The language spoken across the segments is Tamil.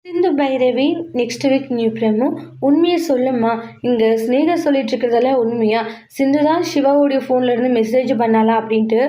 சிந்து Bhairavi next week new promo. உண்மையை சொல்லுமா, இங்கே ஸ்னேகா சொல்லிட்டு இருக்கிறதெல்லாம் உண்மையா? சிந்து தான் சிவாவுடைய ஃபோன்ல இருந்து மெசேஜ் பண்ணாலா அப்படின்ட்டு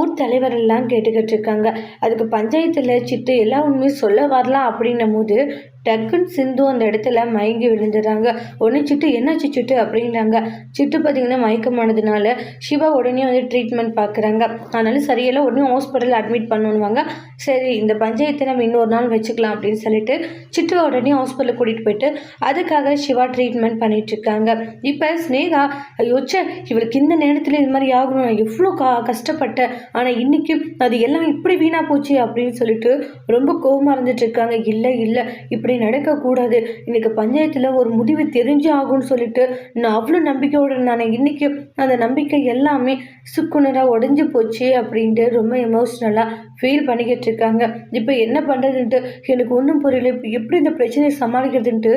ஊர் தலைவர் எல்லாம் கேட்டுக்கிட்டு இருக்காங்க. அதுக்கு பஞ்சாயத்தில் சித்து எல்லா உண்மையும் சொல்ல வரலாம் அப்படின்னும் போது டக்குன்னு சிந்து அந்த இடத்துல மயங்கி விழுந்துடுறாங்க. உடனே சிட்டு என்னாச்சு சிட்டு அப்படின்றாங்க. சிட்டு பார்த்தீங்கன்னா மயக்கமானதுனால சிவா உடனே வந்து ட்ரீட்மெண்ட் பார்க்குறாங்க. அதனால சரியெல்லாம் உடனே ஹாஸ்பிட்டலில் அட்மிட் பண்ணுவாங்க. சரி, இந்த பஞ்சாயத்தை நம்ம இன்னொரு நாள் வச்சுக்கலாம் அப்படின்னு சொல்லிட்டு சிட்டுவை உடனே ஹாஸ்பிட்டலுக்கு கூட்டிகிட்டு போயிட்டு அதுக்காக சிவா ட்ரீட்மெண்ட் பண்ணிட்டு இருக்காங்க. இப்போ ஸ்னேகா யோசிச்ச இவளுக்கு இந்த நேரத்தில் இது மாதிரி ஆகணும், நான் எவ்வளோ கஷ்டப்பட்டேன், ஆனால் இன்னைக்கு அது எல்லாம் இப்படி வீணாக போச்சு அப்படின்னு சொல்லிட்டு ரொம்ப கோபமாக இருந்துட்டு இருக்காங்க. இல்லை இல்லை, இப்படி நடக்கக்கூடாது, இன்னைக்கு பஞ்சாயத்தில் ஒரு முடிவு தெரிஞ்சு ஆகும்னு சொல்லிட்டு நான் அவ்வளோ நம்பிக்கையோடு இருந்தானே, இன்னைக்கு அந்த நம்பிக்கை எல்லாமே சுக்குனராக உடஞ்சி போச்சு அப்படின்ட்டு ரொம்ப எமோஷ்னலாக ஃபீல் பண்ணிக்கிட்டு இருக்காங்க. இப்போ என்ன பண்ணுறதுன்ட்டு எனக்கு ஒன்றும் புரியல, இப்போ எப்படி இந்த பிரச்சனையை சமாளிக்கிறதுன்ட்டு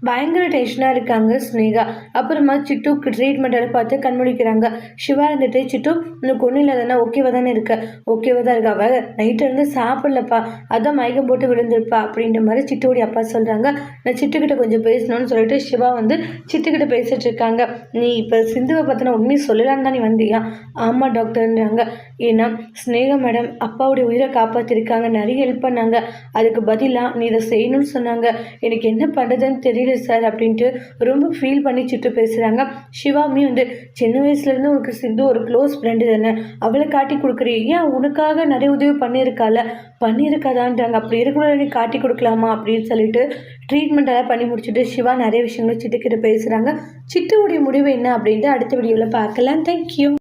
பயங்கர டென்ஷனாக இருக்காங்க ஸ்னேகா. அப்புறமா சிட்டுக்கு ட்ரீட்மெண்ட்டை பார்த்து கண்முழிக்கிறாங்க. சிவா இருந்துட்டு சிட்டு உனக்கு ஒன்றும் இல்லாதானே, ஓகேவா தானே இருக்க? ஓகேவா தான் இருக்கா? அவள் நைட்டு இருந்து சாப்பிடலப்பா, அதான் மயக்கம் போட்டு விழுந்திருப்பா அப்படின்ற மாதிரி சிட்டுடைய அப்பா சொல்கிறாங்க. நான் சிட்டுக்கிட்ட கொஞ்சம் பேசணும்னு சொல்லிட்டு சிவா வந்து சிட்டுக்கிட்ட பேசிட்டு இருக்காங்க. நீ இப்போ சிந்துவை பார்த்தினா உண்மையை சொல்லலான்னு தான் நீ வந்தியா? ஆமாம் டாக்டர்ன்றாங்க. ஏன்னா ஸ்னேகா மேடம் அப்பாவுடைய உயிரை காப்பாற்றிருக்காங்க, நிறைய ஹெல்ப் பண்ணாங்க, அதுக்கு பதிலாக நீ இதை செய்யணும்னு சொன்னாங்க, எனக்கு என்ன பண்ணுறதுன்னு தெரியல சார் அப்படின்ட்டு ரொம்ப ஃபீல் பண்ணி சிட்டு பேசுகிறாங்க. சிவாமி வந்து சின்ன வயசுலேருந்து உனக்கு சிந்து ஒரு க்ளோஸ் ஃப்ரெண்டு தானே, அவளை காட்டி கொடுக்குறீ, ஏன் உனக்காக நிறைய உதவி பண்ணியிருக்காதான்றாங்க. அப்படி இருக்கக்கூட நீ காட்டி கொடுக்கலாமா அப்படின்னு சொல்லிட்டு ட்ரீட்மெண்ட் எல்லாம் பண்ணி முடிச்சுட்டு சிவா நிறைய விஷயங்கள் சிட்டுக்கிட்ட பேசுகிறாங்க. சிட்டுவுடைய முடிவு என்ன அப்படின்ட்டு அடுத்த வீடியோவில் பார்க்கலாம். தேங்க்யூ.